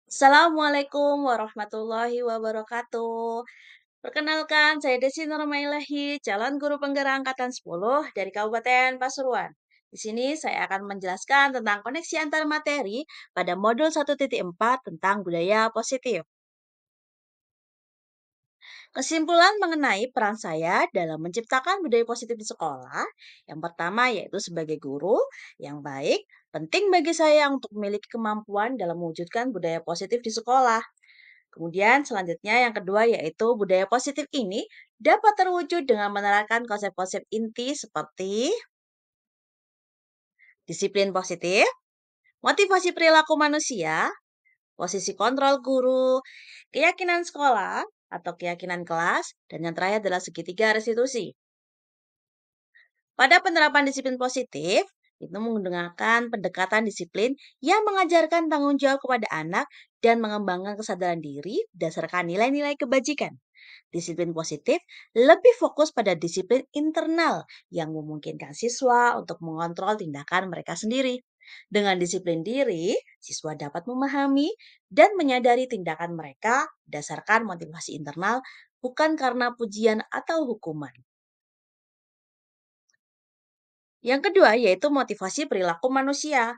Assalamualaikum warahmatullahi wabarakatuh. Perkenalkan, saya Desi Nurmailahi, calon guru penggerak angkatan 10 dari Kabupaten Pasuruan. Di sini saya akan menjelaskan tentang koneksi antar materi pada modul 1.4 tentang budaya positif. Kesimpulan mengenai peran saya dalam menciptakan budaya positif di sekolah, yang pertama yaitu sebagai guru yang baik, penting bagi saya untuk memiliki kemampuan dalam mewujudkan budaya positif di sekolah. Kemudian selanjutnya yang kedua yaitu budaya positif ini dapat terwujud dengan menerapkan konsep-konsep inti seperti disiplin positif, motivasi perilaku manusia, posisi kontrol guru, keyakinan sekolah atau keyakinan kelas, dan yang terakhir adalah segitiga restitusi. Pada penerapan disiplin positif, itu menggunakan pendekatan disiplin yang mengajarkan tanggung jawab kepada anak dan mengembangkan kesadaran diri berdasarkan nilai-nilai kebajikan. Disiplin positif lebih fokus pada disiplin internal yang memungkinkan siswa untuk mengontrol tindakan mereka sendiri. Dengan disiplin diri, siswa dapat memahami dan menyadari tindakan mereka berdasarkan motivasi internal, bukan karena pujian atau hukuman. Yang kedua yaitu motivasi perilaku manusia.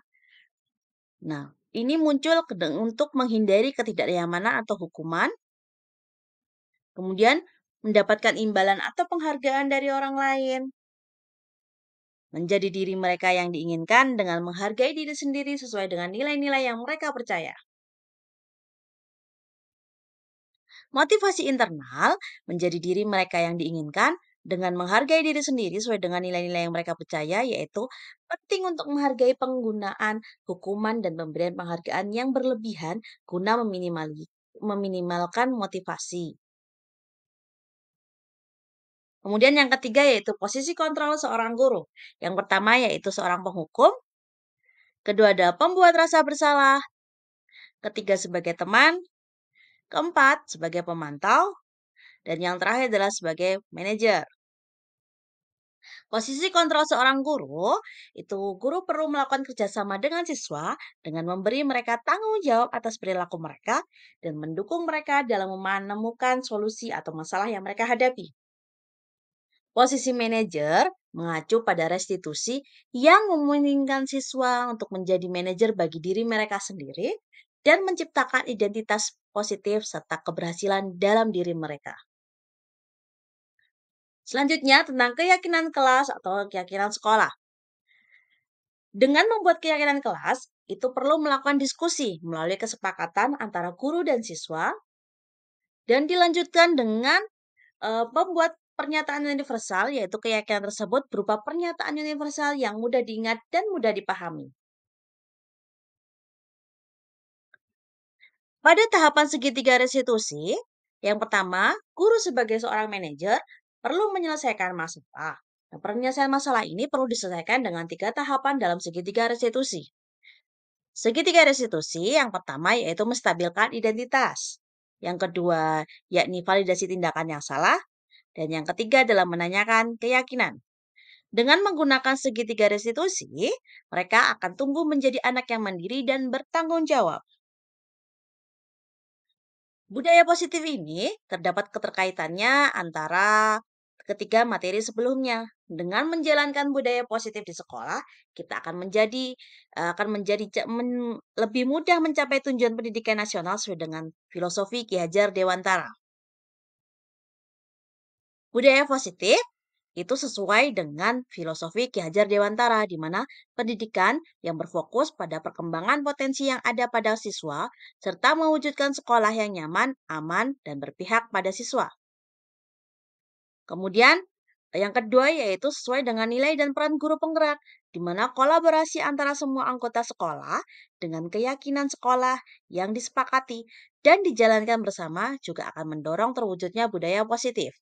Nah, ini muncul untuk menghindari ketidaknyamanan atau hukuman, kemudian mendapatkan imbalan atau penghargaan dari orang lain, menjadi diri mereka yang diinginkan dengan menghargai diri sendiri sesuai dengan nilai-nilai yang mereka percaya. Motivasi internal menjadi diri mereka yang diinginkan dengan menghargai diri sendiri sesuai dengan nilai-nilai yang mereka percaya, yaitu penting untuk menghargai penggunaan hukuman dan pemberian penghargaan yang berlebihan guna meminimalkan motivasi. Kemudian yang ketiga yaitu posisi kontrol seorang guru. Yang pertama yaitu seorang penghukum, kedua adalah pembuat rasa bersalah, ketiga sebagai teman, keempat sebagai pemantau, dan yang terakhir adalah sebagai manajer. Posisi kontrol seorang guru, itu guru perlu melakukan kerjasama dengan siswa dengan memberi mereka tanggung jawab atas perilaku mereka dan mendukung mereka dalam menemukan solusi atau masalah yang mereka hadapi. Posisi manajer mengacu pada restitusi yang memungkinkan siswa untuk menjadi manajer bagi diri mereka sendiri dan menciptakan identitas positif serta keberhasilan dalam diri mereka. Selanjutnya tentang keyakinan kelas atau keyakinan sekolah. Dengan membuat keyakinan kelas, itu perlu melakukan diskusi melalui kesepakatan antara guru dan siswa dan dilanjutkan dengan membuat pernyataan universal, yaitu keyakinan tersebut berupa pernyataan universal yang mudah diingat dan mudah dipahami. Pada tahapan segitiga restitusi, yang pertama, guru sebagai seorang manajer perlu menyelesaikan masalah. Nah, penyelesaian masalah ini perlu diselesaikan dengan tiga tahapan dalam segitiga restitusi. Segitiga restitusi yang pertama yaitu menstabilkan identitas. Yang kedua yakni validasi tindakan yang salah. Dan yang ketiga adalah menanyakan keyakinan. Dengan menggunakan segitiga restitusi, mereka akan tumbuh menjadi anak yang mandiri dan bertanggung jawab. Budaya positif ini terdapat keterkaitannya antara ketiga materi sebelumnya. Dengan menjalankan budaya positif di sekolah, kita akan menjadi lebih mudah mencapai tujuan pendidikan nasional sesuai dengan filosofi Ki Hajar Dewantara. Budaya positif itu sesuai dengan filosofi Ki Hajar Dewantara, di mana pendidikan yang berfokus pada perkembangan potensi yang ada pada siswa, serta mewujudkan sekolah yang nyaman, aman, dan berpihak pada siswa. Kemudian, yang kedua yaitu sesuai dengan nilai dan peran guru penggerak, di mana kolaborasi antara semua anggota sekolah dengan keyakinan sekolah yang disepakati dan dijalankan bersama juga akan mendorong terwujudnya budaya positif.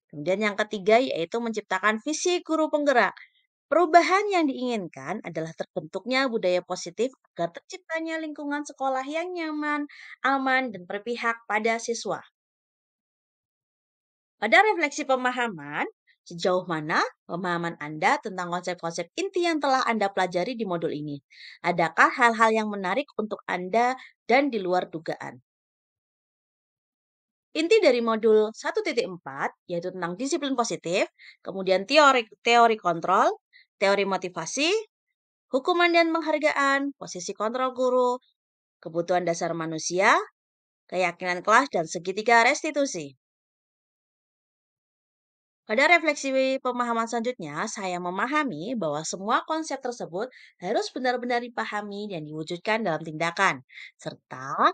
Kemudian yang ketiga yaitu menciptakan visi guru penggerak. Perubahan yang diinginkan adalah terbentuknya budaya positif agar terciptanya lingkungan sekolah yang nyaman, aman, dan berpihak pada siswa. Pada refleksi pemahaman, Sejauh mana pemahaman Anda tentang konsep-konsep inti yang telah Anda pelajari di modul ini? Adakah hal-hal yang menarik untuk Anda dan di luar dugaan? Inti dari modul 1.4 yaitu tentang disiplin positif, kemudian teori teori kontrol, teori motivasi, hukuman dan penghargaan, posisi kontrol guru, kebutuhan dasar manusia, keyakinan kelas, dan segitiga restitusi. Pada refleksi pemahaman selanjutnya, saya memahami bahwa semua konsep tersebut harus benar-benar dipahami dan diwujudkan dalam tindakan, serta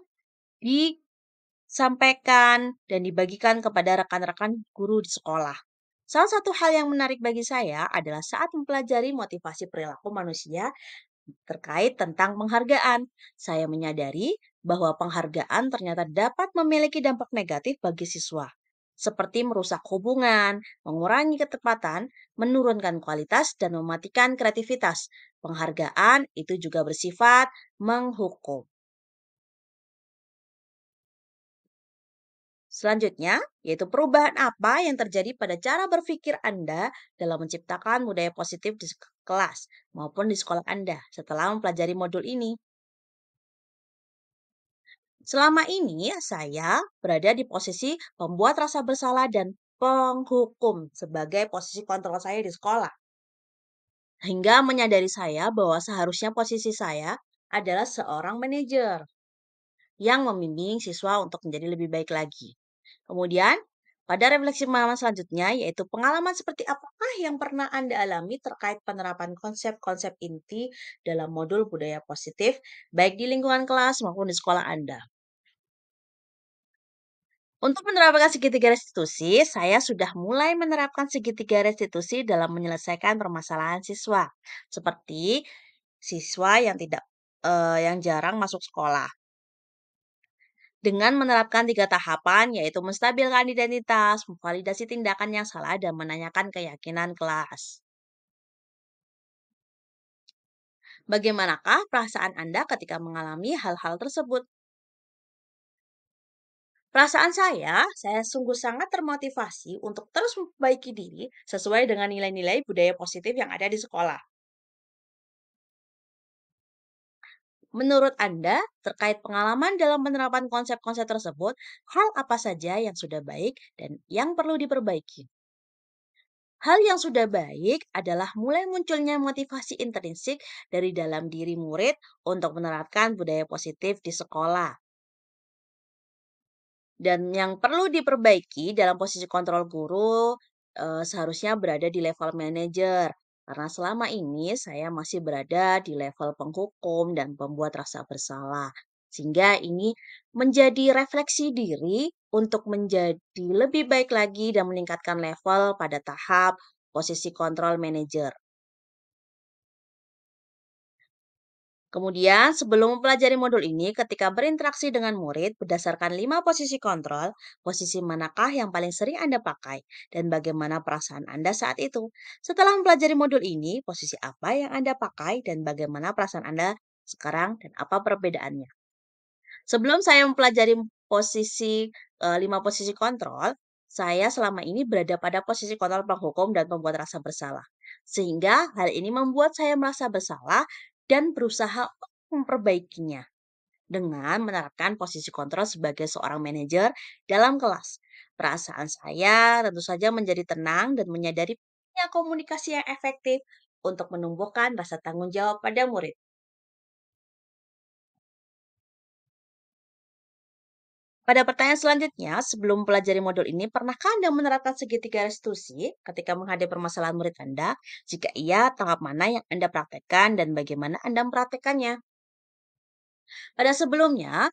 disampaikan dan dibagikan kepada rekan-rekan guru di sekolah. Salah satu hal yang menarik bagi saya adalah saat mempelajari motivasi perilaku manusia terkait tentang penghargaan. Saya menyadari bahwa penghargaan ternyata dapat memiliki dampak negatif bagi siswa, seperti merusak hubungan, mengurangi ketepatan, menurunkan kualitas, dan mematikan kreativitas. Penghargaan itu juga bersifat menghukum. Selanjutnya, yaitu perubahan apa yang terjadi pada cara berpikir Anda dalam menciptakan budaya positif di kelas maupun di sekolah Anda setelah mempelajari modul ini. Selama ini, saya berada di posisi pembuat rasa bersalah dan penghukum sebagai posisi kontrol saya di sekolah. Hingga menyadari saya bahwa seharusnya posisi saya adalah seorang manajer yang membimbing siswa untuk menjadi lebih baik lagi. Kemudian, pada refleksi pemahaman selanjutnya, yaitu pengalaman seperti apakah yang pernah Anda alami terkait penerapan konsep-konsep inti dalam modul budaya positif, baik di lingkungan kelas maupun di sekolah Anda. Untuk menerapkan segitiga restitusi, saya sudah mulai menerapkan segitiga restitusi dalam menyelesaikan permasalahan siswa, seperti siswa yang tidak yang jarang masuk sekolah. Dengan menerapkan 3 tahapan, yaitu menstabilkan identitas, memvalidasi tindakan yang salah, dan menanyakan keyakinan kelas. Bagaimanakah perasaan Anda ketika mengalami hal-hal tersebut? Perasaan saya sungguh sangat termotivasi untuk terus memperbaiki diri sesuai dengan nilai-nilai budaya positif yang ada di sekolah. Menurut Anda, terkait pengalaman dalam penerapan konsep-konsep tersebut, hal apa saja yang sudah baik dan yang perlu diperbaiki? Hal yang sudah baik adalah mulai munculnya motivasi intrinsik dari dalam diri murid untuk menerapkan budaya positif di sekolah. Dan yang perlu diperbaiki dalam posisi kontrol guru seharusnya berada di level manajer. Karena selama ini saya masih berada di level penghukum dan pembuat rasa bersalah. Sehingga ini menjadi refleksi diri untuk menjadi lebih baik lagi dan meningkatkan level pada tahap posisi kontrol manajer. Kemudian, sebelum mempelajari modul ini, ketika berinteraksi dengan murid berdasarkan 5 posisi kontrol, posisi manakah yang paling sering Anda pakai dan bagaimana perasaan Anda saat itu? Setelah mempelajari modul ini, posisi apa yang Anda pakai dan bagaimana perasaan Anda sekarang dan apa perbedaannya? Sebelum saya mempelajari 5 posisi kontrol, saya selama ini berada pada posisi kontrol penghukum dan pembuat rasa bersalah. Sehingga hal ini membuat saya merasa bersalah dan berusaha untuk memperbaikinya dengan menerapkan posisi kontrol sebagai seorang manajer dalam kelas. Perasaan saya tentu saja menjadi tenang dan menyadari punya komunikasi yang efektif untuk menumbuhkan rasa tanggung jawab pada murid. Pada pertanyaan selanjutnya, sebelum mempelajari modul ini, pernahkah Anda menerapkan segitiga restitusi ketika menghadapi permasalahan murid Anda? Jika iya, tahap mana yang Anda praktekkan dan bagaimana Anda mempraktekannya? Pada sebelumnya,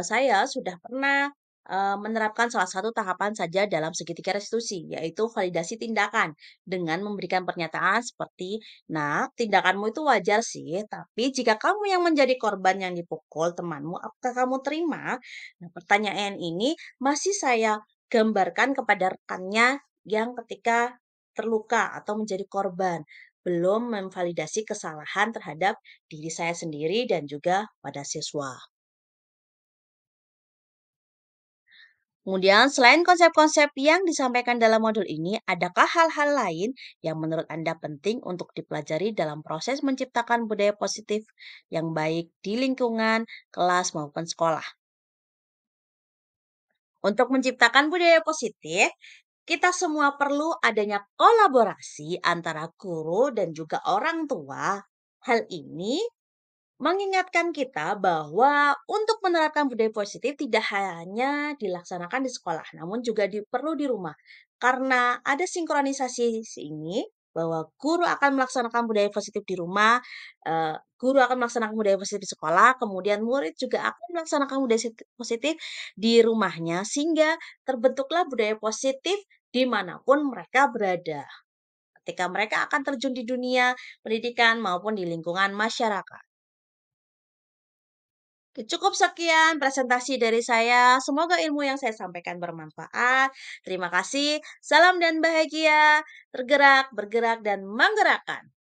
saya sudah pernah menerapkan salah satu tahapan saja dalam segitiga restitusi, yaitu validasi tindakan dengan memberikan pernyataan seperti, "Nah, tindakanmu itu wajar sih, tapi jika kamu yang menjadi korban yang dipukul temanmu, apakah kamu terima?" Nah, pertanyaan ini masih saya gambarkan kepada rekannya yang ketika terluka atau menjadi korban, belum memvalidasi kesalahan terhadap diri saya sendiri dan juga pada siswa. Kemudian, selain konsep-konsep yang disampaikan dalam modul ini, adakah hal-hal lain yang menurut Anda penting untuk dipelajari dalam proses menciptakan budaya positif yang baik di lingkungan, kelas, maupun sekolah? Untuk menciptakan budaya positif, kita semua perlu adanya kolaborasi antara guru dan juga orang tua. Hal ini mengingatkan kita bahwa untuk menerapkan budaya positif tidak hanya dilaksanakan di sekolah, namun juga perlu di rumah. Karena ada sinkronisasi ini, bahwa guru akan melaksanakan budaya positif di rumah, guru akan melaksanakan budaya positif di sekolah, kemudian murid juga akan melaksanakan budaya positif di rumahnya, sehingga terbentuklah budaya positif dimanapun mereka berada. Ketika mereka akan terjun di dunia pendidikan maupun di lingkungan masyarakat. Oke, cukup sekian presentasi dari saya. Semoga ilmu yang saya sampaikan bermanfaat. Terima kasih. Salam dan bahagia. Tergerak, bergerak, dan menggerakkan.